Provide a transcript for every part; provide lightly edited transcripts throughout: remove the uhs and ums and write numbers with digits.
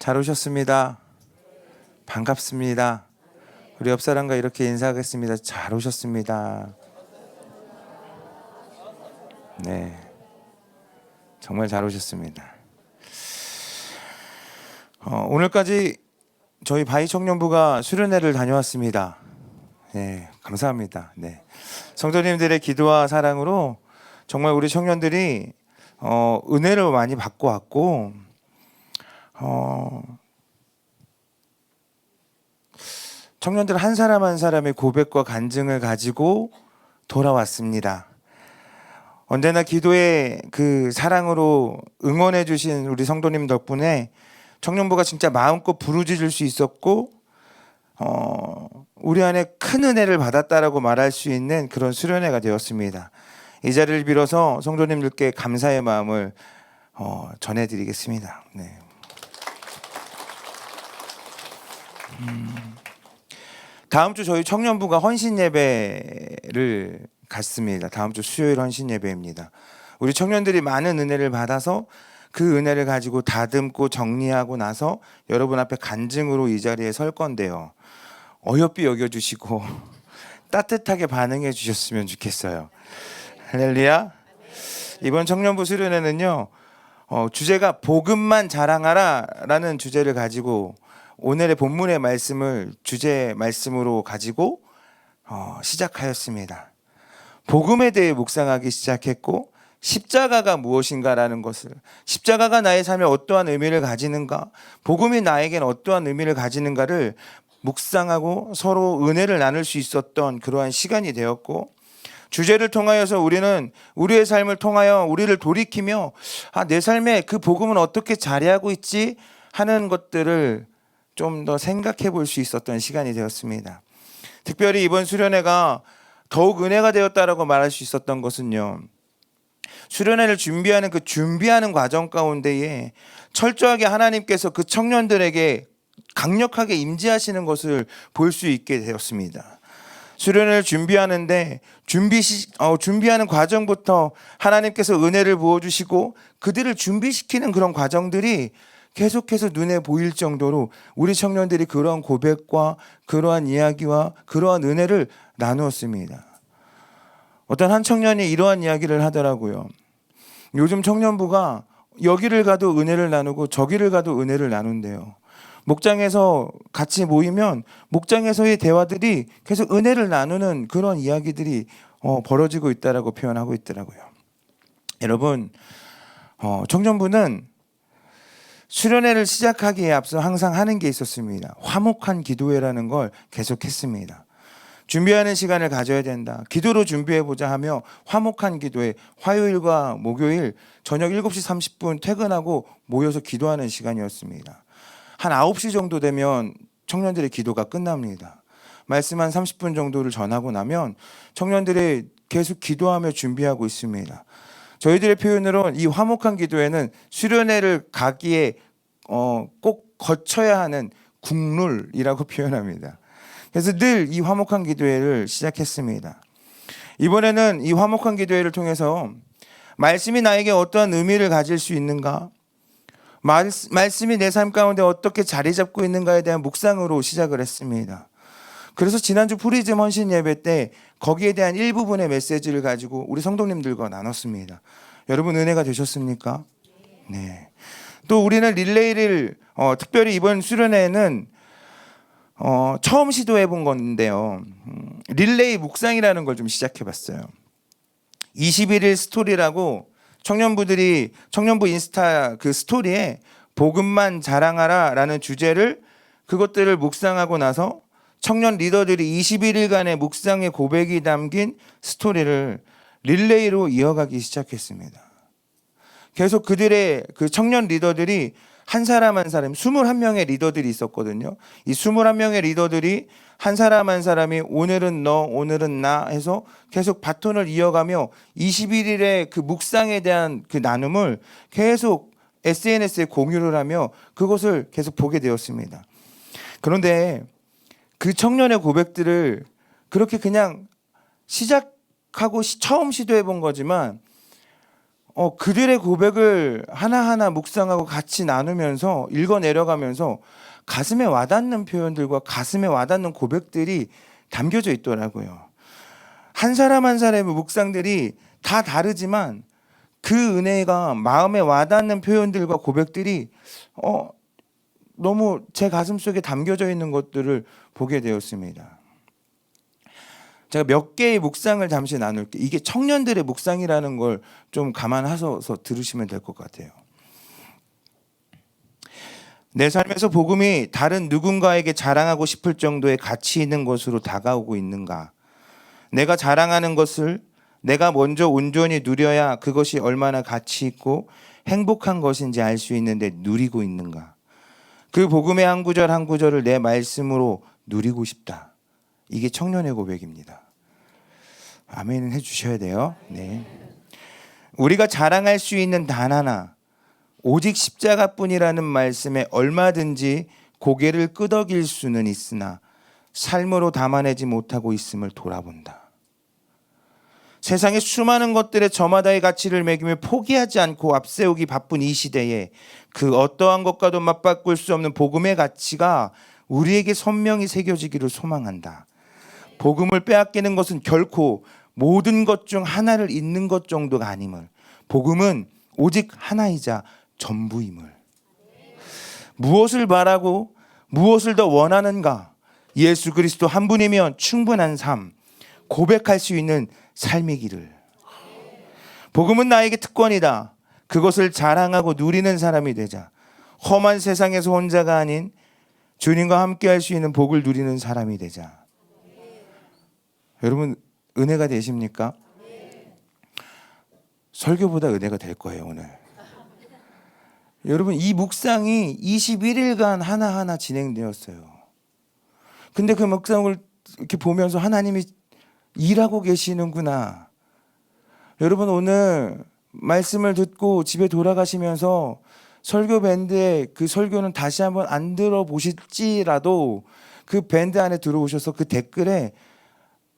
잘 오셨습니다. 반갑습니다. 우리 옆 사람과 이렇게 인사하겠습니다. 잘 오셨습니다. 네, 정말 잘 오셨습니다. 오늘까지 저희 바이 청년부가 수련회를 다녀왔습니다. 네, 감사합니다. 네, 성도님들의 기도와 사랑으로 정말 우리 청년들이 은혜를 많이 받고 왔고, 청년들 한 사람 한 사람의 고백과 간증을 가지고 돌아왔습니다. 언제나 기도의 그 사랑으로 응원해 주신 우리 성도님 덕분에 청년부가 진짜 마음껏 부르짖을 수 있었고, 우리 안에 큰 은혜를 받았다라고 말할 수 있는 그런 수련회가 되었습니다. 이 자리를 빌어서 성도님들께 감사의 마음을 전해드리겠습니다. 네. 다음 주 저희 청년부가 헌신 예배를 갖습니다. 다음 주 수요일 헌신 예배입니다. 우리 청년들이 많은 은혜를 받아서 그 은혜를 가지고 다듬고 정리하고 나서 여러분 앞에 간증으로 이 자리에 설 건데요. 어여삐 여겨주시고 따뜻하게 반응해 주셨으면 좋겠어요. 할렐루야. 이번 청년부 수련회는요, 주제가 복음만 자랑하라 라는 주제를 가지고 오늘의 본문의 말씀을 주제 말씀으로 가지고 시작하였습니다. 복음에 대해 묵상하기 시작했고, 십자가가 무엇인가라는 것을, 십자가가 나의 삶에 어떠한 의미를 가지는가, 복음이 나에겐 어떠한 의미를 가지는가를 묵상하고 서로 은혜를 나눌 수 있었던 그러한 시간이 되었고, 주제를 통하여서 우리는 우리의 삶을 통하여 우리를 돌이키며 내 삶에 그 복음은 어떻게 자리하고 있지 하는 것들을 좀 더 생각해 볼 수 있었던 시간이 되었습니다. 특별히 이번 수련회가 더욱 은혜가 되었다라고 말할 수 있었던 것은요, 수련회를 준비하는 과정 가운데에 철저하게 하나님께서 그 청년들에게 강력하게 임재하시는 것을 볼 수 있게 되었습니다. 수련회를 준비하는데 준비하는 과정부터 하나님께서 은혜를 부어주시고 그들을 준비시키는 그런 과정들이 계속해서 눈에 보일 정도로 우리 청년들이 그러한 고백과 그러한 이야기와 그러한 은혜를 나누었습니다. 어떤 한 청년이 이러한 이야기를 하더라고요. 요즘 청년부가 여기를 가도 은혜를 나누고 저기를 가도 은혜를 나눈대요. 목장에서 같이 모이면 목장에서의 대화들이 계속 은혜를 나누는 그런 이야기들이 벌어지고 있다라고 표현하고 있더라고요. 여러분, 청년부는 수련회를 시작하기에 앞서 항상 하는 게 있었습니다. 화목한 기도회라는 걸 계속했습니다. 준비하는 시간을 가져야 된다. 기도로 준비해보자 하며 화목한 기도회, 화요일과 목요일 저녁 7시 30분 퇴근하고 모여서 기도하는 시간이었습니다. 한 9시 정도 되면 청년들의 기도가 끝납니다. 말씀 한 30분 정도를 전하고 나면 청년들이 계속 기도하며 준비하고 있습니다. 저희들의 표현으로 이 화목한 기도회는 수련회를 가기에 꼭 거쳐야 하는 국룰이라고 표현합니다. 그래서 늘 이 화목한 기도회를 시작했습니다. 이번에는 이 화목한 기도회를 통해서 말씀이 나에게 어떠한 의미를 가질 수 있는가, 말씀이 내 삶 가운데 어떻게 자리 잡고 있는가에 대한 묵상으로 시작을 했습니다. 그래서 지난주 프리즘 헌신 예배 때 거기에 대한 일부분의 메시지를 가지고 우리 성도님들과 나눴습니다. 여러분 은혜가 되셨습니까? 네. 또 우리는 릴레이를 특별히 이번 수련회에는 처음 시도해 본 건데요. 릴레이 묵상이라는 걸 좀 시작해 봤어요. 21일 스토리라고 청년부 인스타 그 스토리에 복음만 자랑하라 라는 주제를 그것들을 묵상하고 나서 청년 리더들이 21일간의 묵상의 고백이 담긴 스토리를 릴레이로 이어가기 시작했습니다. 계속 그들의 그 청년 리더들이 한 사람 한 사람 21명의 리더들이 있었거든요. 이 21명의 리더들이 한 사람 한 사람이 오늘은 너 오늘은 나 해서 계속 바톤을 이어가며 21일의 그 묵상에 대한 그 나눔을 계속 SNS에 공유를 하며 그것을 계속 보게 되었습니다. 그런데 그 청년의 고백들을 그렇게 그냥 시작하고 처음 시도해 본 거지만 그들의 고백을 하나하나 묵상하고 같이 나누면서 읽어 내려가면서 가슴에 와닿는 표현들과 가슴에 와닿는 고백들이 담겨져 있더라고요. 한 사람 한 사람의 묵상들이 다 다르지만 그 은혜가 마음에 와닿는 표현들과 고백들이 너무 제 가슴 속에 담겨져 있는 것들을 보게 되었습니다. 제가 몇 개의 묵상을 잠시 나눌게요. 이게 청년들의 묵상이라는 걸 좀 감안하셔서 들으시면 될 것 같아요. 내 삶에서 복음이 다른 누군가에게 자랑하고 싶을 정도의 가치 있는 것으로 다가오고 있는가? 내가 자랑하는 것을 내가 먼저 온전히 누려야 그것이 얼마나 가치 있고 행복한 것인지 알 수 있는데 누리고 있는가? 그 복음의 한 구절 한 구절을 내 말씀으로 누리고 싶다. 이게 청년의 고백입니다. 아멘 해주셔야 돼요. 네. 우리가 자랑할 수 있는 단 하나, 오직 십자가뿐이라는 말씀에 얼마든지 고개를 끄덕일 수는 있으나 삶으로 담아내지 못하고 있음을 돌아본다. 세상의 수많은 것들에 저마다의 가치를 매기며 포기하지 않고 앞세우기 바쁜 이 시대에 그 어떠한 것과도 맞바꿀 수 없는 복음의 가치가 우리에게 선명히 새겨지기를 소망한다. 복음을 빼앗기는 것은 결코 모든 것 중 하나를 잃는 것 정도가 아님을, 복음은 오직 하나이자 전부임을. 무엇을 바라고 무엇을 더 원하는가? 예수 그리스도 한 분이면 충분한 삶, 고백할 수 있는 삶이기를. 복음은 나에게 특권이다. 그것을 자랑하고 누리는 사람이 되자. 험한 세상에서 혼자가 아닌 주님과 함께 할 수 있는 복을 누리는 사람이 되자. 여러분 은혜가 되십니까? 설교보다 은혜가 될 거예요 오늘. 여러분 이 묵상이 21일간 하나하나 진행되었어요. 근데 그 묵상을 이렇게 보면서 하나님이 일하고 계시는구나. 여러분 오늘 말씀을 듣고 집에 돌아가시면서 설교 밴드의 그 설교는 다시 한번 안 들어보실지라도 그 밴드 안에 들어오셔서 그 댓글에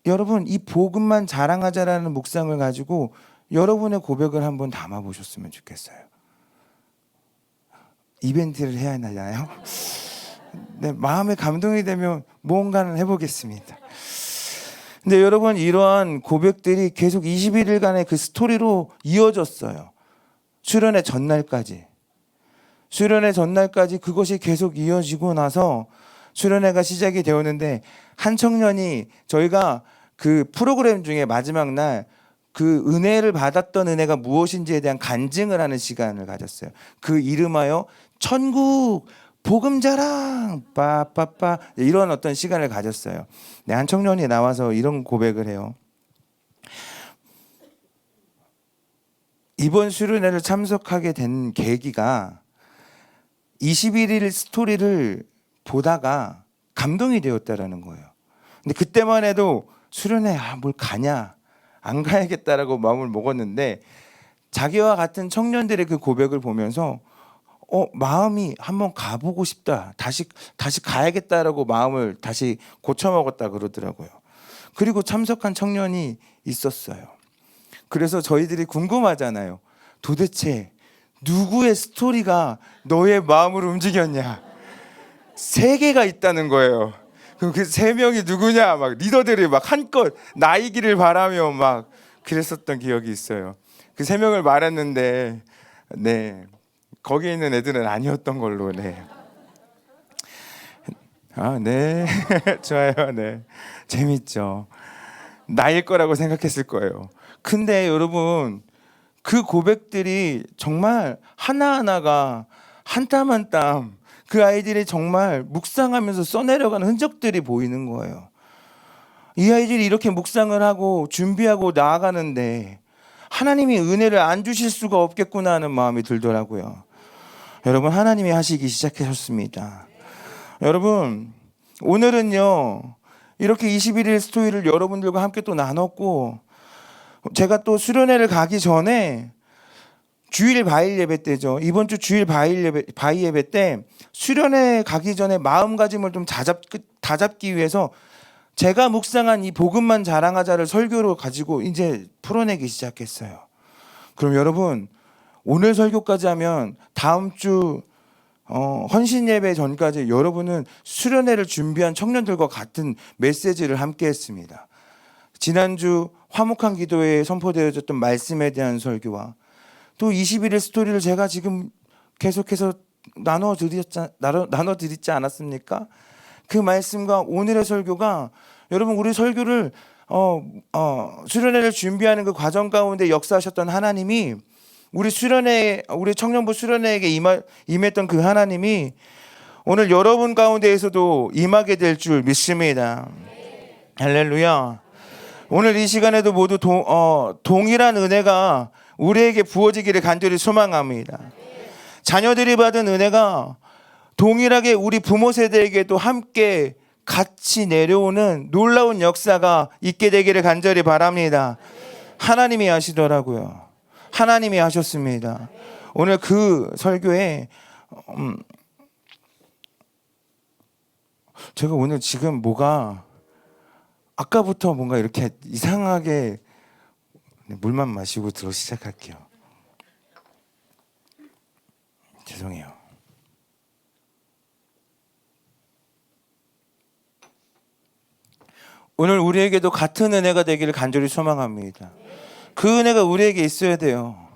여러분 이 복음만 자랑하자라는 묵상을 가지고 여러분의 고백을 한번 담아보셨으면 좋겠어요. 이벤트를 해야 하나요? 네, 마음에 감동이 되면 무언가는 해보겠습니다. 근데 여러분 이러한 고백들이 계속 21일간의 그 스토리로 이어졌어요. 수련의 전날까지. 수련의 전날까지 그것이 계속 이어지고 나서 수련회가 시작이 되었는데 한 청년이 저희가 그 프로그램 중에 마지막 날 그 은혜를 받았던 은혜가 무엇인지에 대한 간증을 하는 시간을 가졌어요. 그 이름하여 천국 복음자랑 빠빠빠 이런 어떤 시간을 가졌어요. 네, 한 청년이 나와서 이런 고백을 해요. 이번 수련회를 참석하게 된 계기가 21일 스토리를 보다가 감동이 되었다라는 거예요. 근데 그때만 해도 수련회 뭘 가냐 안 가야겠다라고 마음을 먹었는데 자기와 같은 청년들의 그 고백을 보면서 마음이 한번 가보고 싶다. 다시 가야겠다라고 마음을 다시 고쳐먹었다 그러더라고요. 그리고 참석한 청년이 있었어요. 그래서 저희들이 궁금하잖아요. 도대체 누구의 스토리가 너의 마음을 움직였냐? 3개가 있다는 거예요. 그럼 그 3명이 누구냐? 막 리더들이 막 한껏 나이기를 바라며 막 그랬었던 기억이 있어요. 그 3명을 말했는데 네. 거기에 있는 애들은 아니었던 걸로. 네. 아, 네. 좋아요. 네. 재밌죠. 나일 거라고 생각했을 거예요. 근데 여러분 그 고백들이 정말 하나하나가 한 땀 한 땀 그 아이들이 정말 묵상하면서 써내려가는 흔적들이 보이는 거예요. 이 아이들이 이렇게 묵상을 하고 준비하고 나아가는데 하나님이 은혜를 안 주실 수가 없겠구나 하는 마음이 들더라고요. 여러분 하나님이 하시기 시작하셨습니다. 여러분 오늘은요 이렇게 21일 스토리를 여러분들과 함께 또 나눴고 제가 또 수련회를 가기 전에 주일 바일 예배 때죠. 이번 주 주일 바이 예배 때 수련회 가기 전에 마음가짐을 좀 다잡기 위해서 제가 묵상한 이 복음만 자랑하자를 설교로 가지고 이제 풀어내기 시작했어요. 그럼 여러분 오늘 설교까지 하면 다음 주 헌신 예배 전까지 여러분은 수련회를 준비한 청년들과 같은 메시지를 함께 했습니다. 지난주 화목한 기도회에 선포되어졌던 말씀에 대한 설교와 또 21일 스토리를 제가 지금 계속해서 나눠드리지 않았습니까? 그 말씀과 오늘의 설교가 여러분 우리 설교를 수련회를 준비하는 그 과정 가운데 역사하셨던 하나님이 우리 청년부 수련회에게 임했던 그 하나님이 오늘 여러분 가운데에서도 임하게 될 줄 믿습니다. 할렐루야. 오늘 이 시간에도 모두 동일한 은혜가 우리에게 부어지기를 간절히 소망합니다. 자녀들이 받은 은혜가 동일하게 우리 부모 세대에게도 함께 같이 내려오는 놀라운 역사가 있게 되기를 간절히 바랍니다. 하나님이 하시더라고요. 하나님이 하셨습니다. 오늘 그 설교에 제가 오늘 지금 뭐가 아까부터 뭔가 이렇게 이상하게 물만 마시고 들어 시작할게요. 죄송해요. 오늘 우리에게도 같은 은혜가 되기를 간절히 소망합니다. 그 은혜가 우리에게 있어야 돼요.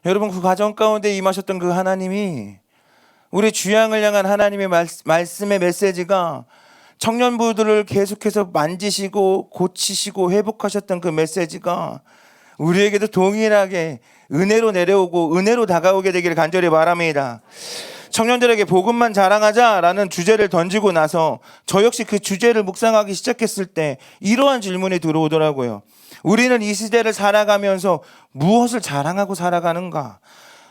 여러분 그 과정 가운데 임하셨던 그 하나님이 우리 주양을 향한 하나님의 말씀의 메시지가 청년부들을 계속해서 만지시고 고치시고 회복하셨던 그 메시지가 우리에게도 동일하게 은혜로 내려오고 은혜로 다가오게 되기를 간절히 바랍니다. 청년들에게 복음만 자랑하자라는 주제를 던지고 나서 저 역시 그 주제를 묵상하기 시작했을 때 이러한 질문이 들어오더라고요. 우리는 이 시대를 살아가면서 무엇을 자랑하고 살아가는가?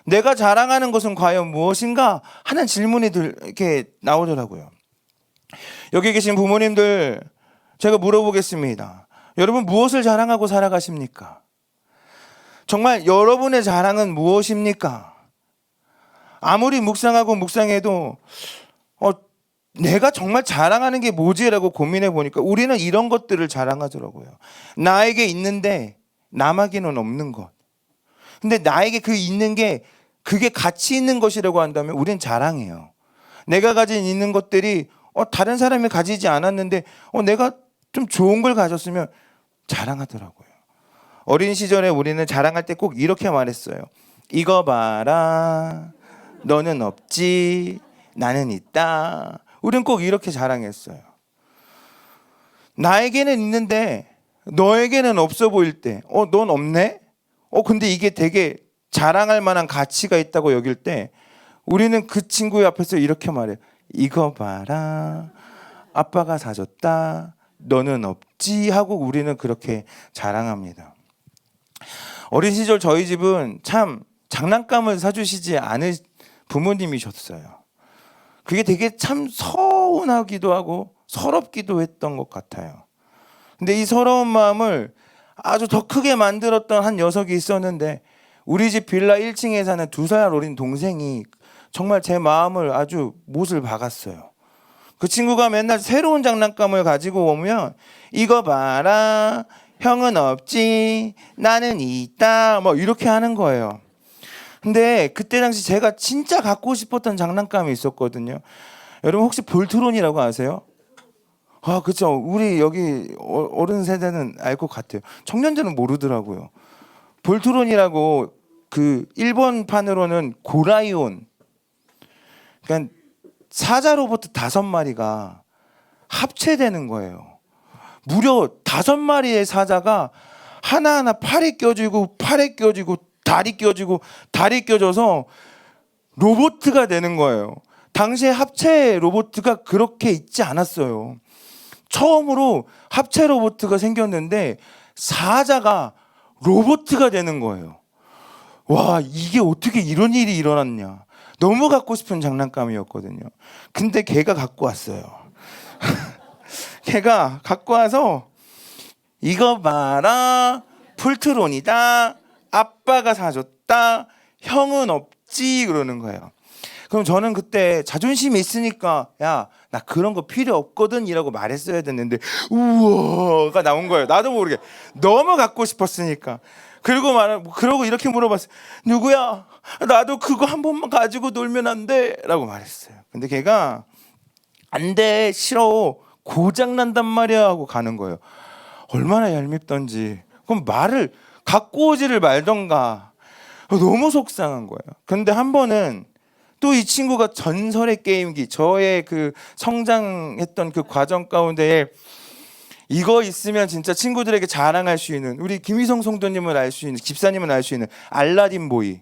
내가 자랑하는 것은 과연 무엇인가? 하는 질문이 이렇게 나오더라고요. 여기 계신 부모님들 제가 물어보겠습니다. 여러분 무엇을 자랑하고 살아가십니까? 정말 여러분의 자랑은 무엇입니까? 아무리 묵상하고 묵상해도 내가 정말 자랑하는 게 뭐지라고 고민해 보니까 우리는 이런 것들을 자랑하더라고요. 나에게 있는데 남에게는 없는 것. 근데 나에게 그 있는 게 그게 가치 있는 것이라고 한다면 우리는 자랑해요. 내가 가진 있는 것들이 다른 사람이 가지지 않았는데 내가 좀 좋은 걸 가졌으면 자랑하더라고요. 어린 시절에 우리는 자랑할 때 꼭 이렇게 말했어요. 이거 봐라. 너는 없지. 나는 있다. 우리는 꼭 이렇게 자랑했어요. 나에게는 있는데 너에게는 없어 보일 때 넌 없네? 근데 이게 되게 자랑할 만한 가치가 있다고 여길 때 우리는 그 친구 앞에서 이렇게 말해요. 이거 봐라. 아빠가 사줬다. 너는 없지 하고 우리는 그렇게 자랑합니다. 어린 시절 저희 집은 참 장난감을 사주시지 않은 부모님이셨어요. 그게 되게 참 서운하기도 하고 서럽기도 했던 것 같아요. 근데 이 서러운 마음을 아주 더 크게 만들었던 한 녀석이 있었는데 우리 집 빌라 1층에 사는 2살 어린 동생이 정말 제 마음을 아주 못을 박았어요. 그 친구가 맨날 새로운 장난감을 가지고 오면 이거 봐라. 형은 없지. 나는 있다. 이렇게 하는 거예요. 근데 그때 당시 제가 진짜 갖고 싶었던 장난감이 있었거든요. 여러분 혹시 볼트론이라고 아세요? 그렇죠. 우리 여기 어른 세대는 알 것 같아요. 청년들은 모르더라고요. 볼트론이라고 그 일본판으로는 고라이온. 그러니까 사자 로봇 5마리가 합체되는 거예요. 무려 5마리의 사자가 하나하나 팔에 껴지고 다리 껴지고 다리 껴져서 로봇가 되는 거예요. 당시에 합체 로봇가 그렇게 있지 않았어요. 처음으로 합체 로봇가 생겼는데 사자가 로봇가 되는 거예요. 와, 이게 어떻게 이런 일이 일어났냐. 너무 갖고 싶은 장난감이었거든요. 근데 걔가 갖고 왔어요. 걔가 갖고 와서 이거 봐라. 풀트론이다. 아빠가 사줬다. 형은 없지. 그러는 거예요. 그럼 저는 그때 자존심이 있으니까 야, 나 그런 거 필요 없거든 이라고 말했어야 됐는데 우와가 나온 거예요. 나도 모르게 너무 갖고 싶었으니까. 그러고 이렇게 물어봤어요. 누구야? 나도 그거 한 번만 가지고 놀면 안 돼? 라고 말했어요. 근데 걔가 안 돼, 싫어, 고장 난단 말이야 하고 가는 거예요. 얼마나 얄밉던지. 그럼 말을 갖고 오지를 말던가. 너무 속상한 거예요. 근데 한 번은 또 이 친구가 전설의 게임기, 저의 그 성장했던 그 과정 가운데 이거 있으면 진짜 친구들에게 자랑할 수 있는, 우리 김희성 성도님은 알 수 있는, 집사님은 알 수 있는 알라딘 보이,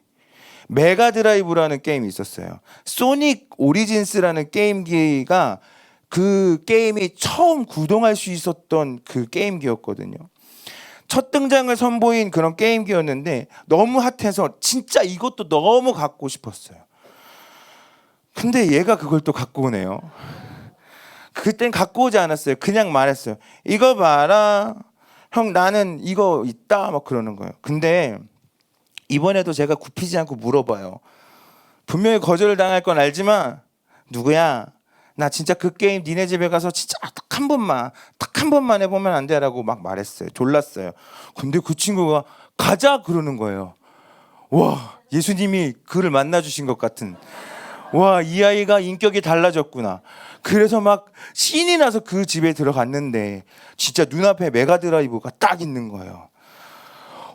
메가드라이브라는 게임이 있었어요. 소닉 오리진스라는 게임기가 그 게임이 처음 구동할 수 있었던 그 게임기였거든요. 첫 등장을 선보인 그런 게임기였는데 너무 핫해서 진짜 이것도 너무 갖고 싶었어요. 근데 얘가 그걸 또 갖고 오네요. 그땐 갖고 오지 않았어요. 그냥 말했어요. 이거 봐라, 형 나는 이거 있다 막 그러는 거예요. 근데 이번에도 제가 굽히지 않고 물어봐요. 분명히 거절을 당할 건 알지만 누구야? 나 진짜 그 게임 니네 집에 가서 진짜 딱 한 번만 해보면 안 돼라고 막 말했어요. 졸랐어요. 근데 그 친구가 가자 그러는 거예요. 와, 예수님이 그를 만나주신 것 같은. 와, 이 아이가 인격이 달라졌구나. 그래서 막 신이 나서 그 집에 들어갔는데 진짜 눈앞에 메가드라이브가 딱 있는 거예요.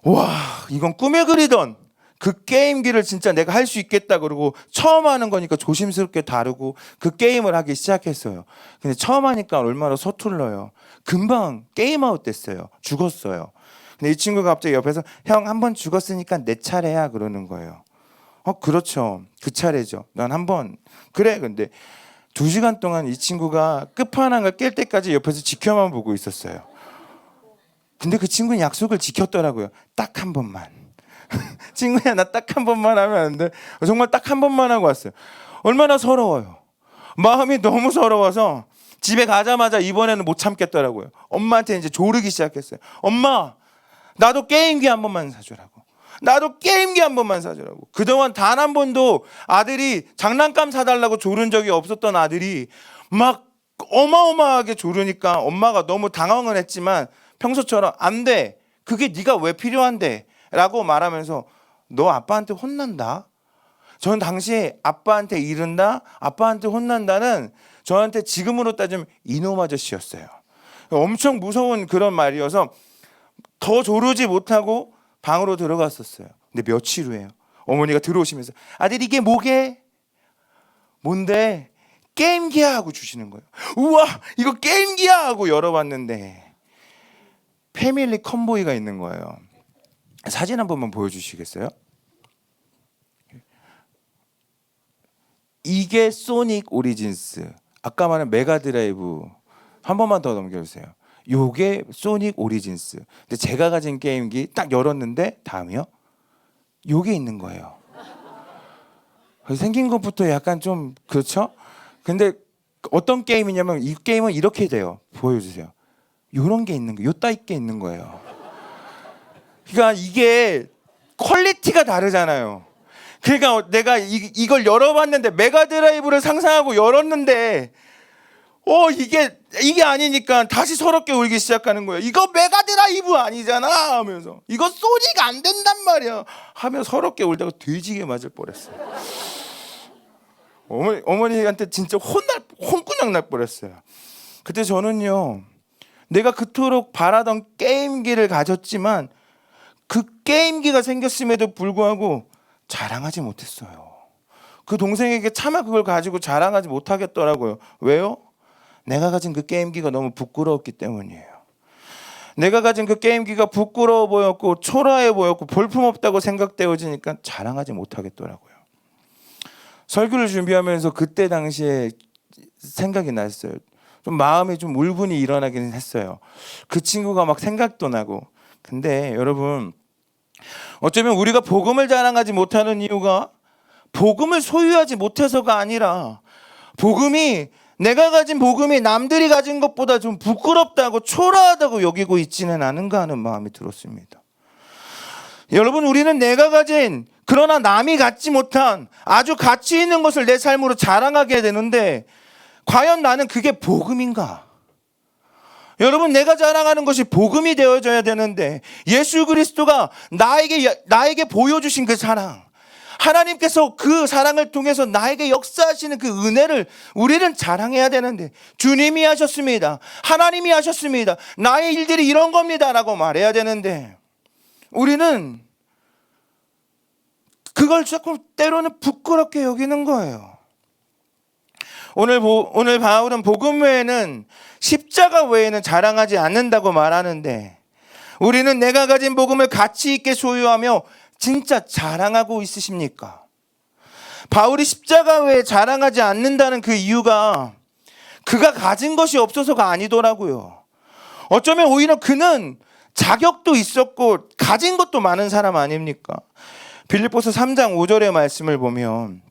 와, 이건 꿈에 그리던 그 게임기를 진짜 내가 할 수 있겠다 그러고, 처음 하는 거니까 조심스럽게 다루고 그 게임을 하기 시작했어요. 근데 처음 하니까 얼마나 서툴러요. 금방 게임아웃 됐어요. 죽었어요. 근데 이 친구가 갑자기 옆에서 형 한 번 죽었으니까 내 차례야 그러는 거예요. 그렇죠. 그 차례죠. 난 한 번. 그래. 근데 2시간 동안 이 친구가 끝판왕을 깰 때까지 옆에서 지켜만 보고 있었어요. 근데 그 친구는 약속을 지켰더라고요. 딱 한 번만. 친구야, 나 딱 한 번만 하면 안 돼? 정말 딱 한 번만 하고 왔어요. 얼마나 서러워요. 마음이 너무 서러워서 집에 가자마자 이번에는 못 참겠더라고요. 엄마한테 이제 조르기 시작했어요. 엄마, 나도 게임기 한 번만 사주라고. 나도 게임기 한 번만 사주라고. 그동안 단 한 번도 아들이 장난감 사달라고 조른 적이 없었던 아들이 막 어마어마하게 조르니까 엄마가 너무 당황을 했지만 평소처럼 안 돼. 그게 네가 왜 필요한데? 라고 말하면서 너 아빠한테 혼난다. 전 당시에 아빠한테 이른다, 아빠한테 혼난다는 저한테 지금으로 따지면 이놈 아저씨였어요. 엄청 무서운 그런 말이어서 더 조르지 못하고 방으로 들어갔었어요. 근데 며칠 후에요. 어머니가 들어오시면서 아들 이게 뭐게? 뭔데? 게임기야 하고 주시는 거예요. 우와, 이거 게임기야 하고 열어봤는데 패밀리 컨보이가 있는 거예요. 사진 한 번만 보여주시겠어요? 이게 소닉 오리진스. 아까 말한 메가드라이브. 한 번만 더 넘겨주세요. 요게 소닉 오리진스. 근데 제가 가진 게임기 딱 열었는데 다음이요. 요게 있는 거예요. 생긴 것부터 약간 좀 그렇죠? 근데 어떤 게임이냐면 이 게임은 이렇게 돼요. 보여주세요. 요런 게 있는 거예요. 요 따위 게 있는 거예요. 그러니까 이게 퀄리티가 다르잖아요. 그러니까 내가 이걸 열어봤는데 메가드라이브를 상상하고 열었는데 이게 아니니까 다시 서럽게 울기 시작하는 거예요. 이거 메가드라이브 아니잖아 하면서 이거 소니가 안 된단 말이야 하며 서럽게 울다가 돼지게 맞을 뻔했어요. 어머니한테 진짜 혼꾸녕 날 뻔했어요. 그때 저는요, 내가 그토록 바라던 게임기를 가졌지만 그 게임기가 생겼음에도 불구하고 자랑하지 못했어요. 그 동생에게 차마 그걸 가지고 자랑하지 못하겠더라고요. 왜요? 내가 가진 그 게임기가 너무 부끄러웠기 때문이에요. 내가 가진 그 게임기가 부끄러워 보였고 초라해 보였고 볼품없다고 생각되어지니까 자랑하지 못하겠더라고요. 설교를 준비하면서 그때 당시에 생각이 났어요. 좀 마음에 좀 울분이 일어나긴 했어요. 그 친구가 막 생각도 나고. 근데 여러분, 어쩌면 우리가 복음을 자랑하지 못하는 이유가 복음을 소유하지 못해서가 아니라 내가 가진 복음이 남들이 가진 것보다 좀 부끄럽다고 초라하다고 여기고 있지는 않은가 하는 마음이 들었습니다. 여러분, 우리는 내가 가진 그러나 남이 갖지 못한 아주 가치 있는 것을 내 삶으로 자랑하게 되는데 과연 나는 그게 복음인가? 여러분, 내가 자랑하는 것이 복음이 되어져야 되는데, 예수 그리스도가 나에게 보여주신 그 사랑, 하나님께서 그 사랑을 통해서 나에게 역사하시는 그 은혜를 우리는 자랑해야 되는데, 주님이 하셨습니다, 하나님이 하셨습니다, 나의 일들이 이런 겁니다 라고 말해야 되는데, 우리는 그걸 자꾸 때로는 부끄럽게 여기는 거예요. 오늘 바울은 복음 외에는, 십자가 외에는 자랑하지 않는다고 말하는데, 우리는 내가 가진 복음을 가치 있게 소유하며 진짜 자랑하고 있으십니까? 바울이 십자가 외에 자랑하지 않는다는 그 이유가 그가 가진 것이 없어서가 아니더라고요. 어쩌면 오히려 그는 자격도 있었고 가진 것도 많은 사람 아닙니까? 빌립보서 3장 5절의 말씀을 보면,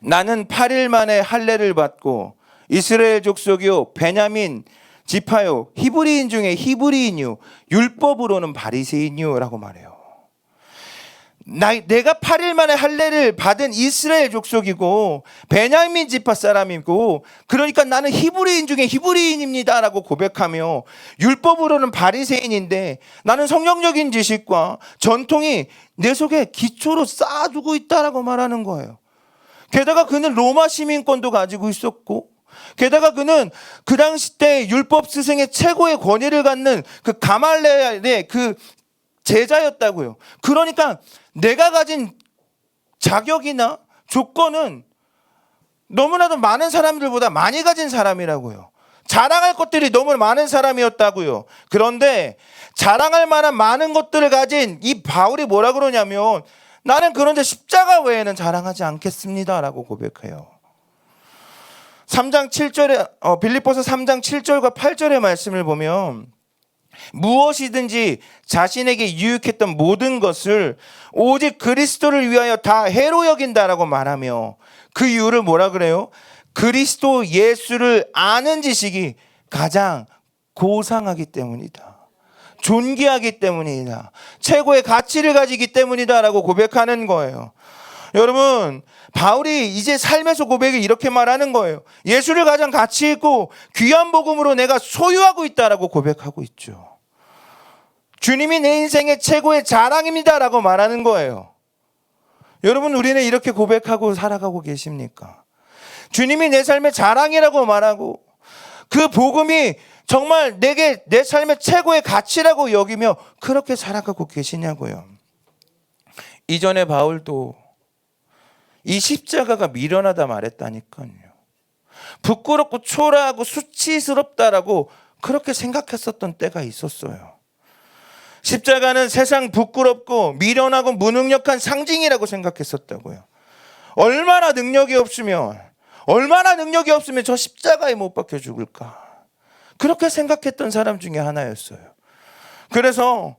나는 8일 만에 할례를 받고 이스라엘 족속이요 베냐민 지파요 히브리인 중에 히브리인이요 율법으로는 바리새인이요 라고 말해요. 내가 8일 만에 할례를 받은 이스라엘 족속이고 베냐민 지파 사람이고, 그러니까 나는 히브리인 중에 히브리인입니다 라고 고백하며, 율법으로는 바리새인인데 나는 성경적인 지식과 전통이 내 속에 기초로 쌓아두고 있다라고 말하는 거예요. 게다가 그는 로마 시민권도 가지고 있었고, 게다가 그는 그 당시 때 율법 스승의 최고의 권위를 갖는 그 가말레알의 그 제자였다고요. 그러니까 내가 가진 자격이나 조건은 너무나도 많은 사람들보다 많이 가진 사람이라고요. 자랑할 것들이 너무 많은 사람이었다고요. 그런데 자랑할 만한 많은 것들을 가진 이 바울이 뭐라 그러냐면, 나는 그런데 십자가 외에는 자랑하지 않겠습니다 라고 고백해요. 3장 7절에 빌립보서 3장 7절과 8절의 말씀을 보면, 무엇이든지 자신에게 유익했던 모든 것을 오직 그리스도를 위하여 다 해로 여긴다라고 말하며, 그 이유를 뭐라 그래요? 그리스도 예수를 아는 지식이 가장 고상하기 때문이다, 존귀하기 때문이다, 최고의 가치를 가지기 때문이다 라고 고백하는 거예요. 여러분, 바울이 이제 삶에서 고백을 이렇게 말하는 거예요. 예수를 가장 가치 있고 귀한 복음으로 내가 소유하고 있다라고 고백하고 있죠. 주님이 내 인생의 최고의 자랑입니다 라고 말하는 거예요. 여러분, 우리는 이렇게 고백하고 살아가고 계십니까? 주님이 내 삶의 자랑이라고 말하고, 그 복음이 정말 내게 내 삶의 최고의 가치라고 여기며 그렇게 살아가고 계시냐고요. 이전에 바울도 이 십자가가 미련하다 말했다니까요. 부끄럽고 초라하고 수치스럽다라고 그렇게 생각했었던 때가 있었어요. 십자가는 세상 부끄럽고 미련하고 무능력한 상징이라고 생각했었다고요. 얼마나 능력이 없으면 저 십자가에 못 박혀 죽을까, 그렇게 생각했던 사람 중에 하나였어요. 그래서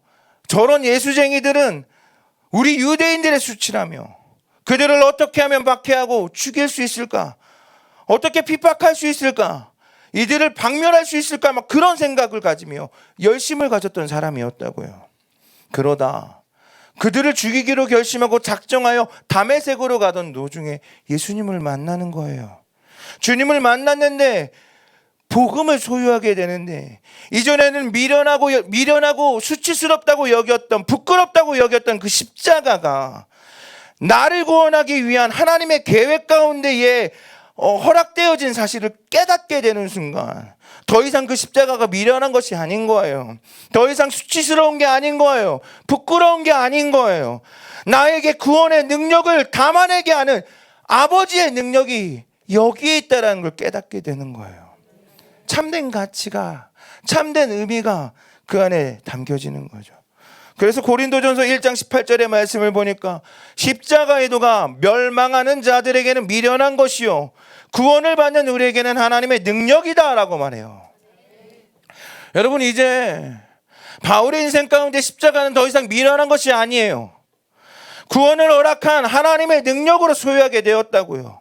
저런 예수쟁이들은 우리 유대인들의 수치라며, 그들을 어떻게 하면 박해하고 죽일 수 있을까, 어떻게 핍박할 수 있을까, 이들을 박멸할 수 있을까, 막 그런 생각을 가지며 열심을 가졌던 사람이었다고요. 그러다 그들을 죽이기로 결심하고 작정하여 다메섹으로 가던 도중에 예수님을 만나는 거예요. 주님을 만났는데 복음을 소유하게 되는데, 이전에는 미련하고 수치스럽다고 여겼던, 부끄럽다고 여겼던 그 십자가가 나를 구원하기 위한 하나님의 계획 가운데에 허락되어진 사실을 깨닫게 되는 순간, 더 이상 그 십자가가 미련한 것이 아닌 거예요. 더 이상 수치스러운 게 아닌 거예요. 부끄러운 게 아닌 거예요. 나에게 구원의 능력을 담아내게 하는 아버지의 능력이 여기에 있다는 걸 깨닫게 되는 거예요. 참된 가치가, 참된 의미가 그 안에 담겨지는 거죠. 그래서 고린도전서 1장 18절의 말씀을 보니까, 십자가의 도가 멸망하는 자들에게는 미련한 것이요 구원을 받는 우리에게는 하나님의 능력이다 라고 말해요. 여러분, 이제 바울의 인생 가운데 십자가는 더 이상 미련한 것이 아니에요. 구원을 허락한 하나님의 능력으로 소유하게 되었다고요.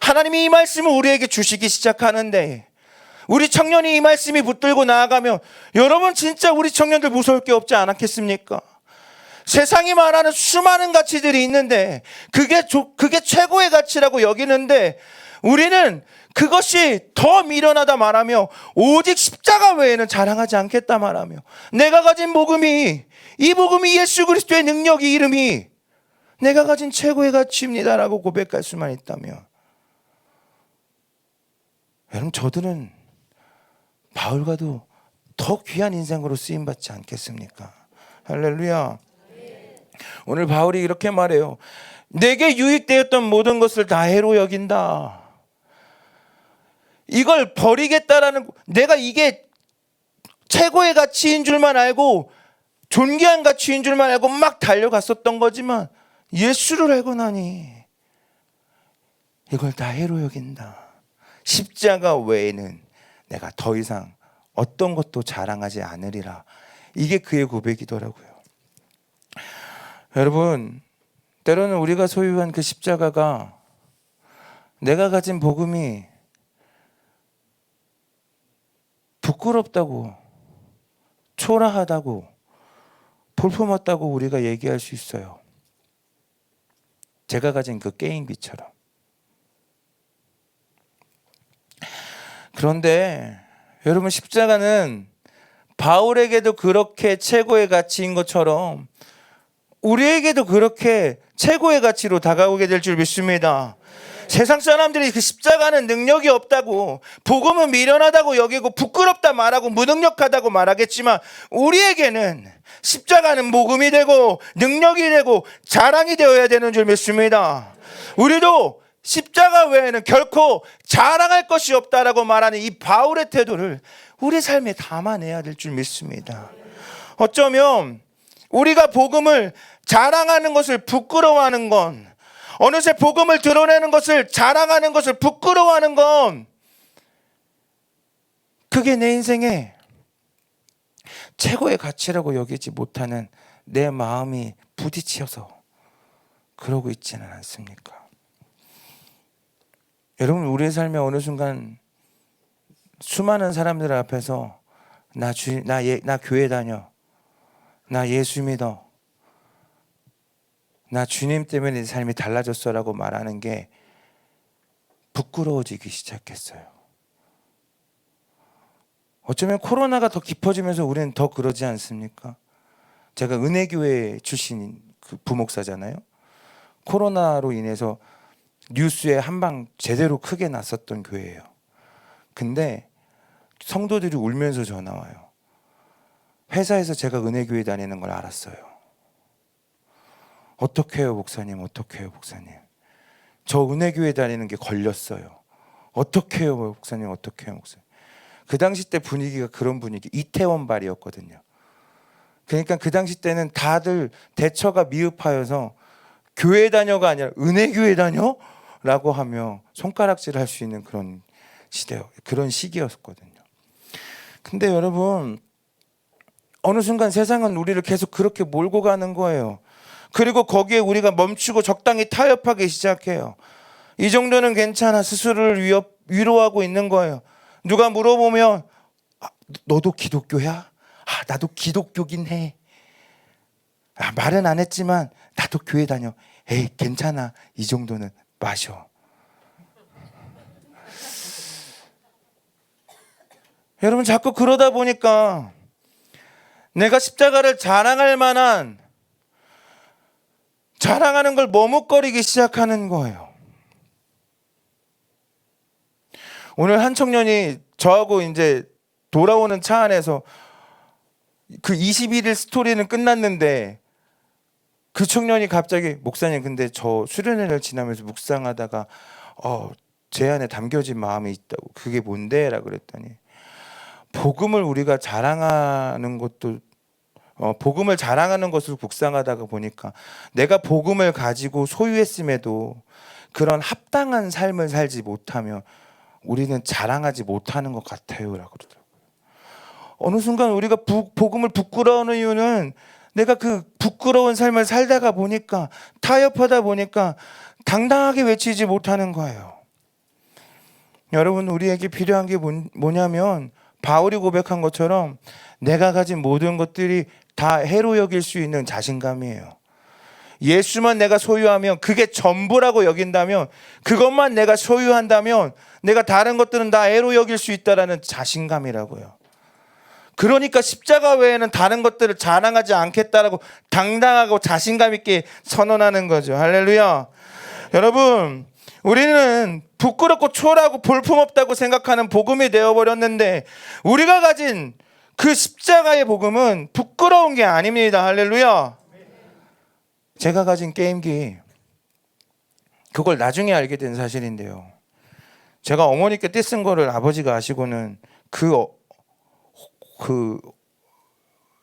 하나님이 이 말씀을 우리에게 주시기 시작하는데, 우리 청년이 이 말씀이 붙들고 나아가면, 여러분 진짜 우리 청년들 무서울 게 없지 않았겠습니까? 세상이 말하는 수많은 가치들이 있는데 그게 최고의 가치라고 여기는데, 우리는 그것이 더 미련하다 말하며 오직 십자가 외에는 자랑하지 않겠다 말하며 내가 가진 복음이, 이 복음이 예수 그리스도의 능력이, 이름이 내가 가진 최고의 가치입니다라고 고백할 수만 있다면, 여러분 저들은 바울과도 더 귀한 인생으로 쓰임받지 않겠습니까? 할렐루야. 오늘 바울이 이렇게 말해요. 내게 유익되었던 모든 것을 다 해로 여긴다. 이걸 버리겠다라는, 내가 이게 최고의 가치인 줄만 알고 존귀한 가치인 줄만 알고 막 달려갔었던 거지만 예수를 알고 나니 이걸 다 해로 여긴다. 십자가 외에는 내가 더 이상 어떤 것도 자랑하지 않으리라. 이게 그의 고백이더라고요. 여러분, 때로는 우리가 소유한 그 십자가가, 내가 가진 복음이 부끄럽다고, 초라하다고, 볼품없다고 우리가 얘기할 수 있어요. 제가 가진 그 게임기처럼. 그런데 여러분, 십자가는 바울에게도 그렇게 최고의 가치인 것처럼 우리에게도 그렇게 최고의 가치로 다가오게 될 줄 믿습니다. 세상 사람들이 그 십자가는 능력이 없다고, 복음은 미련하다고 여기고 부끄럽다 말하고 무능력하다고 말하겠지만, 우리에게는 십자가는 복음이 되고 능력이 되고 자랑이 되어야 되는 줄 믿습니다. 우리도 십자가 외에는 결코 자랑할 것이 없다라고 말하는 이 바울의 태도를 우리 삶에 담아내야 될 줄 믿습니다. 어쩌면 우리가 복음을 자랑하는 것을 부끄러워하는 건, 어느새 복음을 드러내는 것을, 자랑하는 것을 부끄러워하는 건, 그게 내 인생의 최고의 가치라고 여기지 못하는 내 마음이 부딪혀서 그러고 있지는 않습니까? 여러분, 우리의 삶에 어느 순간 수많은 사람들 앞에서 나 교회 다녀, 나 예수 믿어, 나 주님 때문에 내 삶이 달라졌어라고 말하는 게 부끄러워지기 시작했어요. 어쩌면 코로나가 더 깊어지면서 우리는 더 그러지 않습니까? 제가 은혜교회 출신 그 부목사잖아요. 코로나로 인해서 뉴스에 한 방 제대로 크게 났었던 교회예요. 근데 성도들이 울면서 전화 와요. 회사에서 제가 은혜교회 다니는 걸 알았어요. 어떻게 해요 목사님, 어떻게 해요 목사님, 저 은혜교회 다니는 게 걸렸어요. 어떻게 해요 목사님, 어떻게 해요 목사님. 그 당시 때 분위기가 그런 분위기, 이태원 발이었거든요. 그러니까 그 당시 때는 다들 대처가 미흡하여서 교회 다녀가 아니라 은혜교회 다녀? 라고 하며 손가락질을 할 수 있는 그런 시대요, 그런 시기였거든요. 근데 여러분, 어느 순간 세상은 우리를 계속 그렇게 몰고 가는 거예요. 그리고 거기에 우리가 멈추고 적당히 타협하기 시작해요. 이 정도는 괜찮아, 스스로를 위로하고 있는 거예요. 누가 물어보면 너도 기독교야? 나도 기독교긴 해. 말은 안 했지만 나도 교회 다녀. 에이 괜찮아, 이 정도는 마셔. 여러분, 자꾸 그러다 보니까 내가 십자가를 자랑할 만한, 자랑하는 걸 머뭇거리기 시작하는 거예요. 오늘 한 청년이 저하고 이제 돌아오는 차 안에서 그 21일 스토리는 끝났는데, 그 청년이 갑자기 목사님 근데 저 수련회를 지나면서 묵상하다가 제 안에 담겨진 마음이 있다고. 그게 뭔데? 라고 그랬더니, 복음을 우리가 자랑하는 것도 복음을 자랑하는 것을 묵상하다가 보니까 내가 복음을 가지고 소유했음에도 그런 합당한 삶을 살지 못하며 우리는 자랑하지 못하는 것 같아요 라고 그러더라고요. 어느 순간 우리가 복음을 부끄러워하는 이유는 내가 그 부끄러운 삶을 살다가 보니까, 타협하다 보니까 당당하게 외치지 못하는 거예요. 여러분, 우리에게 필요한 게 뭐냐면 바울이 고백한 것처럼 내가 가진 모든 것들이 다 해로 여길 수 있는 자신감이에요. 예수만 내가 소유하면 그게 전부라고 여긴다면, 그것만 내가 소유한다면 내가 다른 것들은 다 애로 여길 수 있다라는 자신감이라고요. 그러니까 십자가 외에는 다른 것들을 자랑하지 않겠다라고 당당하고 자신감 있게 선언하는 거죠. 할렐루야. 여러분, 우리는 부끄럽고 초라하고 볼품없다고 생각하는 복음이 되어버렸는데, 우리가 가진 그 십자가의 복음은 부끄러운 게 아닙니다. 할렐루야. 제가 가진 게임기, 그걸 나중에 알게 된 사실인데요, 제가 어머니께 떼쓴 거를 아버지가 아시고는 그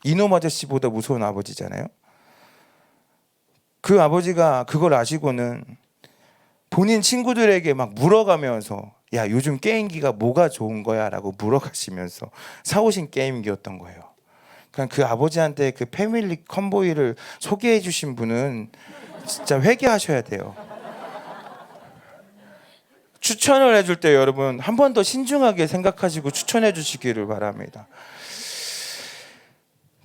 이놈 아저씨보다 무서운 아버지잖아요. 그 아버지가 그걸 아시고는 본인 친구들에게 막 물어가면서, 야, 요즘 게임기가 뭐가 좋은 거야? 라고 물어가시면서 사오신 게임기였던 거예요. 그러니까 그 아버지한테 그 패밀리 컨보이를 소개해 주신 분은 진짜 회개하셔야 돼요. 추천을 해줄 때 여러분 한 번 더 신중하게 생각하시고 추천해 주시기를 바랍니다.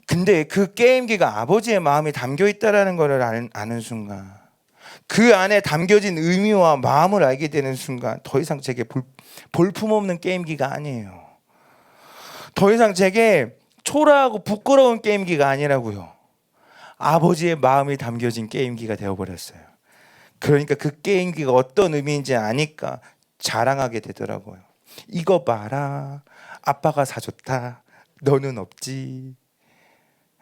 근데 그 게임기가 아버지의 마음이 담겨 있다라는 것을 아는 순간, 그 안에 담겨진 의미와 마음을 알게 되는 순간, 더 이상 제게 볼품없는 게임기가 아니에요. 더 이상 제게 초라하고 부끄러운 게임기가 아니라고요. 아버지의 마음이 담겨진 게임기가 되어버렸어요. 그러니까 그 게임기가 어떤 의미인지 아니까 자랑하게 되더라고요. 이거 봐라, 아빠가 사줬다, 너는 없지.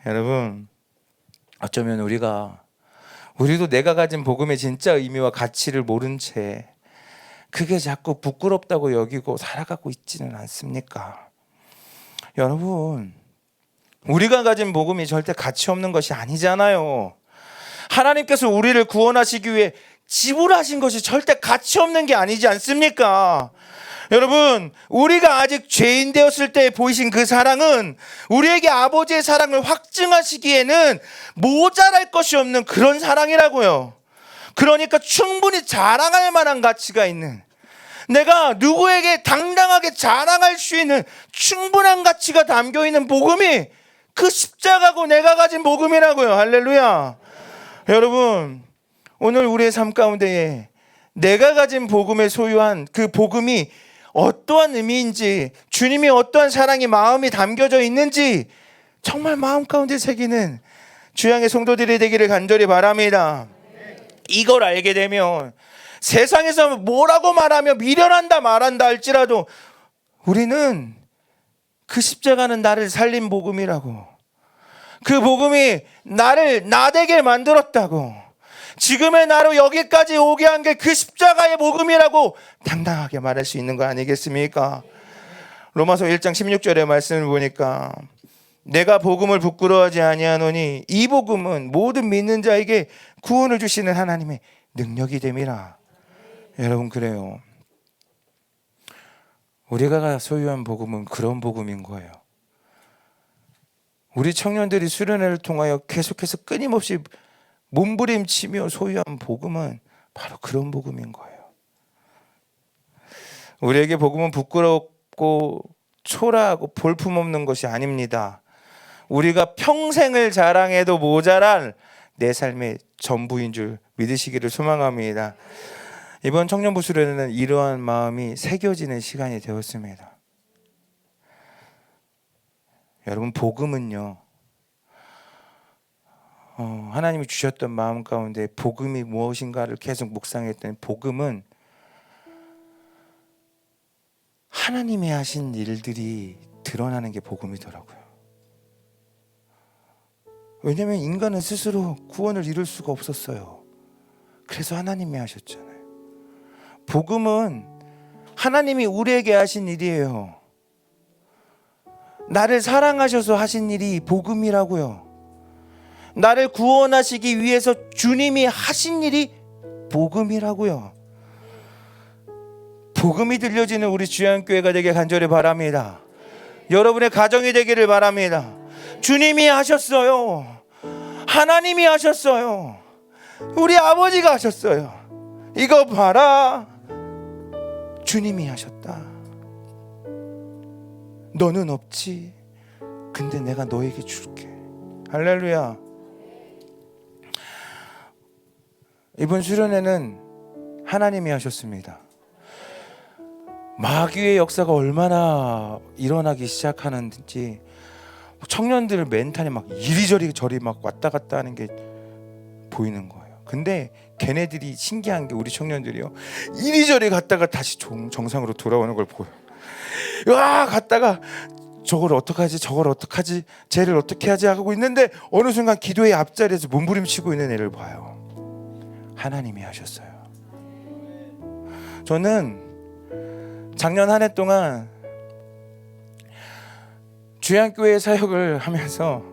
여러분, 어쩌면 우리도 내가 가진 복음의 진짜 의미와 가치를 모른 채 그게 자꾸 부끄럽다고 여기고 살아가고 있지는 않습니까? 여러분, 우리가 가진 복음이 절대 가치 없는 것이 아니잖아요. 하나님께서 우리를 구원하시기 위해 지불하신 것이 절대 가치 없는 게 아니지 않습니까? 여러분, 우리가 아직 죄인 되었을 때 보이신 그 사랑은 우리에게 아버지의 사랑을 확증하시기에는 모자랄 것이 없는 그런 사랑이라고요. 그러니까 충분히 자랑할 만한 가치가 있는, 내가 누구에게 당당하게 자랑할 수 있는 충분한 가치가 담겨있는 복음이 그 십자가고 내가 가진 복음이라고요. 할렐루야. 여러분, 오늘 우리의 삶 가운데에 내가 가진 복음에 소유한 그 복음이 어떠한 의미인지, 주님이 어떠한 사랑이 마음이 담겨져 있는지 정말 마음 가운데 새기는 주양의 성도들이 되기를 간절히 바랍니다. 이걸 알게 되면 세상에서 뭐라고 말하며 미련한다 말한다 할지라도 우리는 그 십자가는 나를 살린 복음이라고, 그 복음이 나를 나되게 만들었다고, 지금의 나로 여기까지 오게 한 게 그 십자가의 복음이라고 당당하게 말할 수 있는 거 아니겠습니까? 로마서 1장 16절의 말씀을 보니까, 내가 복음을 부끄러워하지 아니하노니 이 복음은 모든 믿는 자에게 구원을 주시는 하나님의 능력이 됨이라. 여러분, 그래요. 우리가 소유한 복음은 그런 복음인 거예요. 우리 청년들이 수련회를 통하여 계속해서 끊임없이 몸부림치며 소유한 복음은 바로 그런 복음인 거예요. 우리에게 복음은 부끄럽고 초라하고 볼품없는 것이 아닙니다. 우리가 평생을 자랑해도 모자랄 내 삶의 전부인 줄 믿으시기를 소망합니다. 이번 청년부 수련회는 이러한 마음이 새겨지는 시간이 되었습니다. 여러분, 복음은요, 하나님이 주셨던 마음 가운데 복음이 무엇인가를 계속 묵상했더니, 복음은 하나님이 하신 일들이 드러나는 게 복음이더라고요. 왜냐하면 인간은 스스로 구원을 이룰 수가 없었어요. 그래서 하나님이 하셨잖아요. 복음은 하나님이 우리에게 하신 일이에요. 나를 사랑하셔서 하신 일이 복음이라고요. 나를 구원하시기 위해서 주님이 하신 일이 복음이라고요. 복음이 들려지는 우리 주양교회가 되길 간절히 바랍니다. 여러분의 가정이 되기를 바랍니다. 주님이 하셨어요. 하나님이 하셨어요. 우리 아버지가 하셨어요. 이거 봐라, 주님이 하셨다. 너는 없지, 근데 내가 너에게 줄게. 할렐루야. 이번 수련회는 하나님이 하셨습니다. 마귀의 역사가 얼마나 일어나기 시작하는지 청년들 멘탈이 막 이리저리 저리 막 왔다 갔다 하는 게 보이는 거예요. 근데 걔네들이 신기한 게 우리 청년들이요, 이리저리 갔다가 다시 정상으로 돌아오는 걸 보여. 와, 갔다가 저걸 어떡하지, 저걸 어떡하지, 쟤를 어떻게 하지 하고 있는데 어느 순간 기도의 앞자리에서 몸부림치고 있는 애를 봐요. 하나님이 하셨어요. 저는 작년 한 해 동안 주양교회 사역을 하면서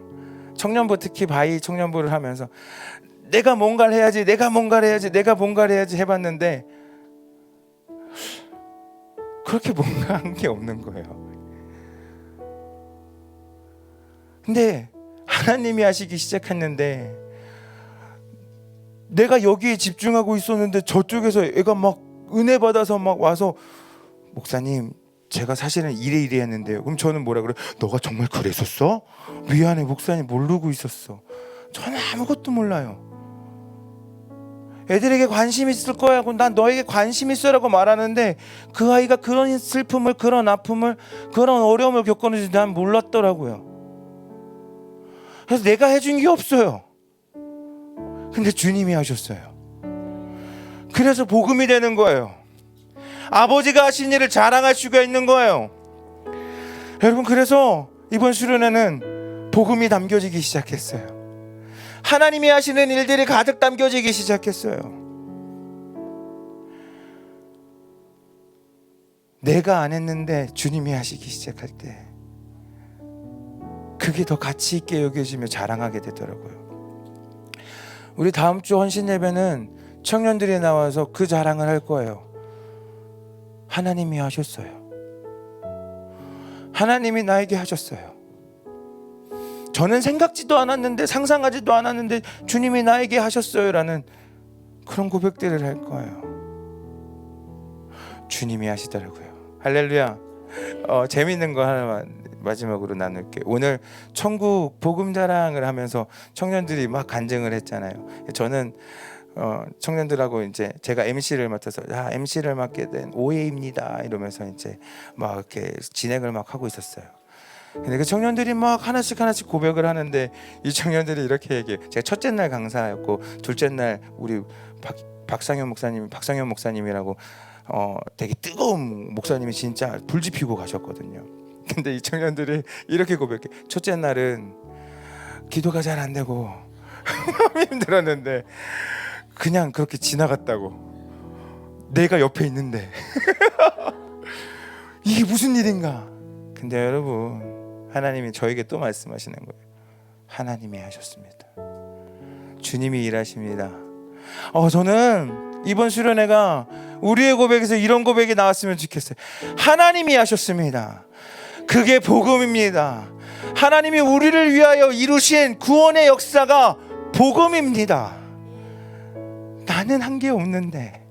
청년부, 특히 바이 청년부를 하면서 내가 뭔가를 해야지 해봤는데 그렇게 뭔가 한 게 없는 거예요. 근데 하나님이 하시기 시작했는데 내가 여기에 집중하고 있었는데 저쪽에서 애가 막 은혜 받아서 막 와서 목사님, 제가 사실은 이래 했는데요. 그럼 저는 뭐라 그래요? 너가 정말 그랬었어? 미안해 목사님, 모르고 있었어. 저는 아무것도 몰라요. 애들에게 관심 있을 거야. 그럼 난 너에게 관심 있어라고 말하는데 그 아이가 그런 슬픔을, 그런 아픔을, 그런 어려움을 겪었는지 난 몰랐더라고요. 그래서 내가 해준 게 없어요. 근데 주님이 하셨어요. 그래서 복음이 되는 거예요. 아버지가 하신 일을 자랑할 수가 있는 거예요. 여러분, 그래서 이번 수련회는 복음이 담겨지기 시작했어요. 하나님이 하시는 일들이 가득 담겨지기 시작했어요. 내가 안 했는데 주님이 하시기 시작할 때 그게 더 가치 있게 여겨지며 자랑하게 되더라고요. 우리 다음 주 헌신 예배는 청년들이 나와서 그 자랑을 할 거예요. 하나님이 하셨어요. 하나님이 나에게 하셨어요. 저는 생각지도 않았는데, 상상하지도 않았는데 주님이 나에게 하셨어요 라는 그런 고백들을 할 거예요. 주님이 하시더라고요. 할렐루야. 재밌는 거 하나만 마지막으로 나눌게요. 오늘 천국 복음 자랑을 하면서 청년들이 막 간증을 했잖아요. 저는 청년들하고 이제 제가 MC를 맡아서 MC를 맡게 된 오해입니다 이러면서 이제 막 이렇게 진행을 막 하고 있었어요. 근데 그 청년들이 막 하나씩 고백을 하는데 이 청년들이 이렇게 얘기해요. 제가 첫째 날 강사였고 둘째 날 우리 박상현 목사님이라고 되게 뜨거운 목사님이 진짜 불 지피고 가셨거든요. 근데 이 청년들이 이렇게 고백해. 첫째 날은 기도가 잘 안 되고 힘들었는데 그냥 그렇게 지나갔다고. 내가 옆에 있는데 이게 무슨 일인가. 근데 여러분, 하나님이 저에게 또 말씀하시는 거예요. 하나님이 하셨습니다. 주님이 일하십니다. 저는 이번 수련회가 우리의 고백에서 이런 고백이 나왔으면 좋겠어요. 하나님이 하셨습니다. 그게 복음입니다. 하나님이 우리를 위하여 이루신 구원의 역사가 복음입니다. 나는 한 게 없는데,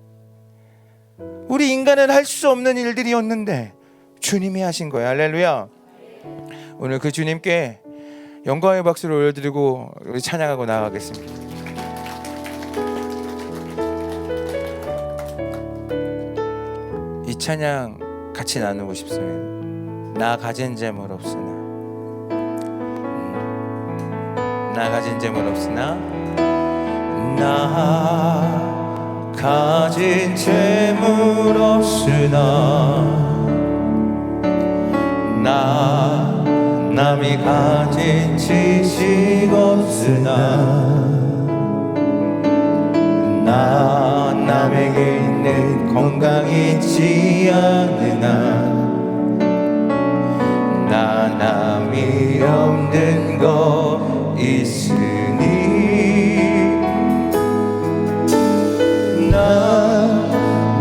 우리 인간은 할 수 없는 일들이었는데 주님이 하신 거예요. 할렐루야. 오늘 그 주님께 영광의 박수를 올려드리고 우리 찬양하고 나아가겠습니다. 이 찬양 같이 나누고 싶습니다. 나 가진 재물 없으나, 나 가진 재물 없으나, 나 가진 재물 없으나, 나 남이 가진 지식 없으나, 나 남에게 있는 건강 있지 않으나, 나 남이 없는 거 있으니, 나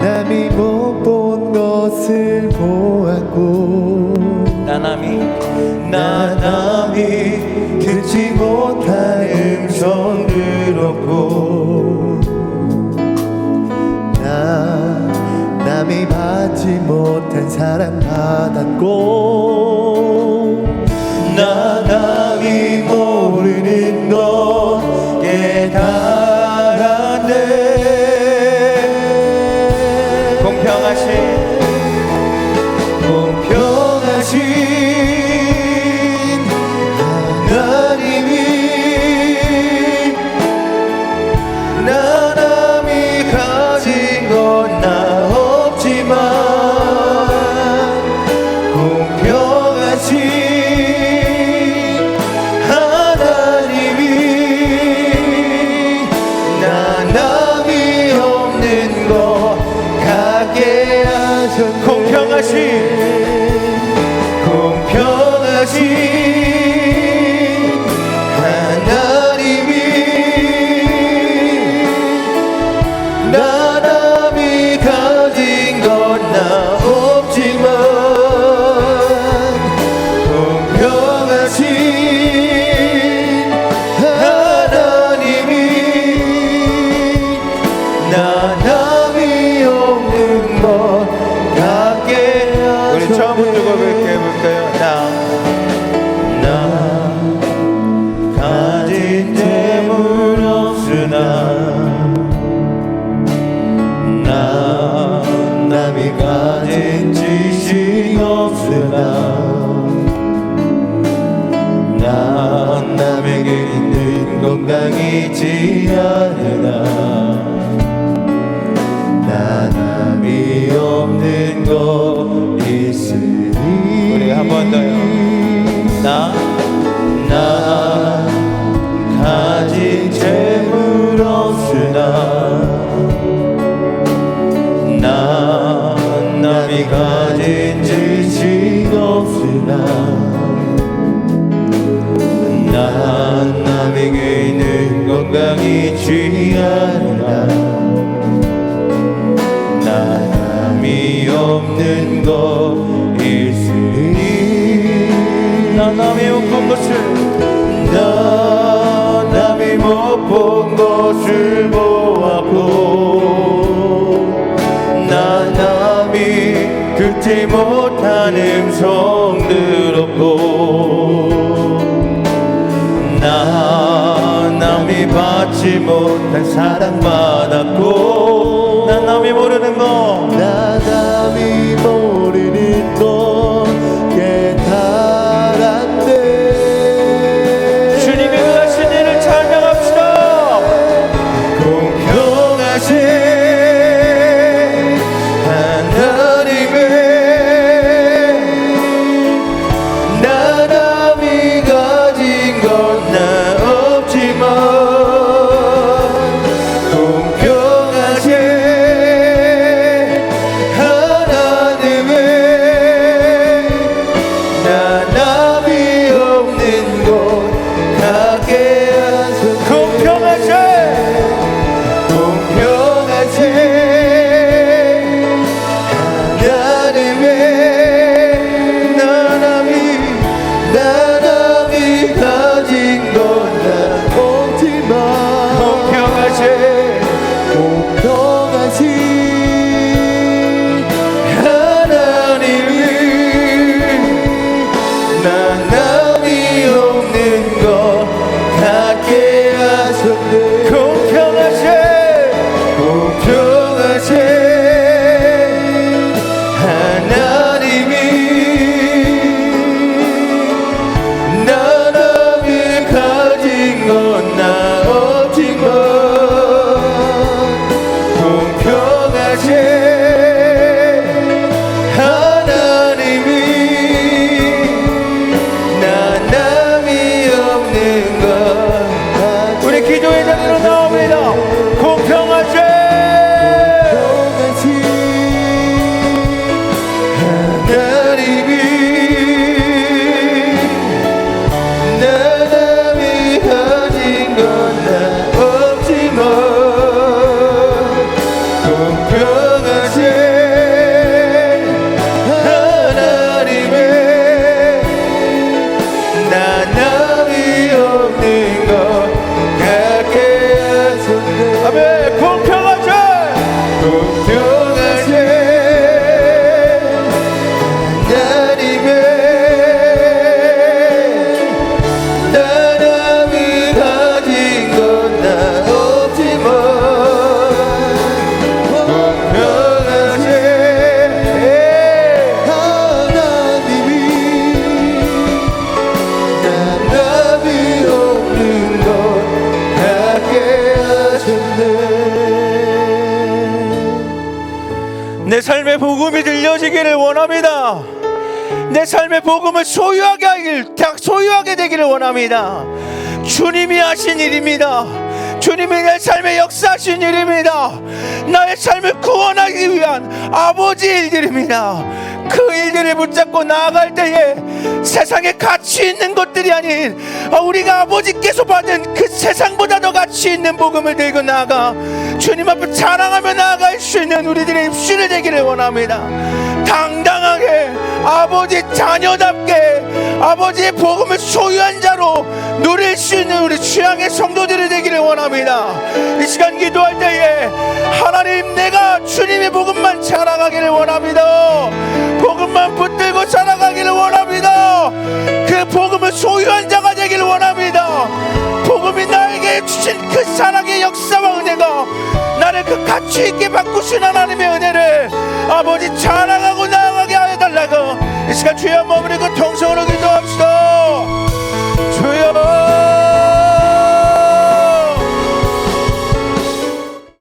남이 못 본 것을 보았고, 나 남이 듣지 못한 음성 들었고, 나 남이 받지 못한 사랑 받았고, 나 남이 모르는 것 깨달았네. 하나님이 나 남이 가진 건 나 없지만 공평하신 하나님이 나 남이 없는 것 같게 하셨네. 우리 처음부터 고백해볼까요? 나 가진 재물 없으나 나 남이 가진 지식 없으나 나 남에게 있는 건강이지 않으나 나 남이 없는 것 있으니 우리 한 번 더요. 나 가진 재물 없으나 나 남이 가진 지식 없으나 나 남에게 있는 건강이 취하나 나 남이 없는 것 있으니 나 남이 못 본 것을 나 남이 못 본 것을 보았고 나 남이 듣지 못한 음성 들었고 나 남이 받지 못한 사랑 받았고 나 남이 모르는 거 나 남이 모르는 것 깨달았네. 주님이 그 하신 일을 찬양합시다. 공평하신 하나님의 나 남이 가진 건 나 없지만 공평하신 하나님의 나 남이 없는 것 같게 하소서. 공평하신 공평하신 하나님의 나 남이 가진 건 나 없지만 공평하신 공평하신 하나님이 나 남이 없는 것 같게 하셨네. 공평하신 공평하신 하나님이 나 남이 가진 건 나 없지만 공평하신 하나님이 나 남이 없는 것 우리 기도의 자리로 나옵니다. 공평하신 하나님이 나 남이 가진 건 나 없지만 공평하신 하나님의 나 남이 없는 것 같게 하셨네. 아멘. 공평하신 공평하신 하나님의 나 남이 가진 건 나 없지만 공평하신 하나님이 나 남이 없는 것 같게 하셨네. 내 삶의 복음이 들려지기를 원합니다. 내 삶의 복음을 소유하게 되기를 원합니다. 주님이 하신 일입니다. 주님이 내 삶에 역사하신 일입니다. 나의 삶을 구원하기 위한 아버지의 일들입니다. 그 일들을 붙잡고 나아갈 때에 세상에 가치 있는 것들이 아닌 우리가 아버지께서 받은 그 세상보다 더 가치 있는 복음을 들고 나아가 주님 앞에 자랑하며 나아갈 수 있는 우리들의 입술이 되기를 원합니다. 당당하게 아버지 자녀답게 아버지의 복음을 소유한 자로 누릴 수 있는 우리 취향의 성도들이 되기를 원합니다. 이 시간 기도할 때에 하나님, 내가 주님의 복음만 자랑하기를 원합니다. 복음만 붙들고 자랑하기를 원합니다. 그 복음을 소유한 자가 되기를 원합니다. 복음이 나에게 주신 그 사랑의 역사와 은혜가 나를 그 가치 있게 바꾸신 하나님의 은혜를 아버지 자랑하고 나아가게 하여달라고 이 시간 주여 머무르고 통성을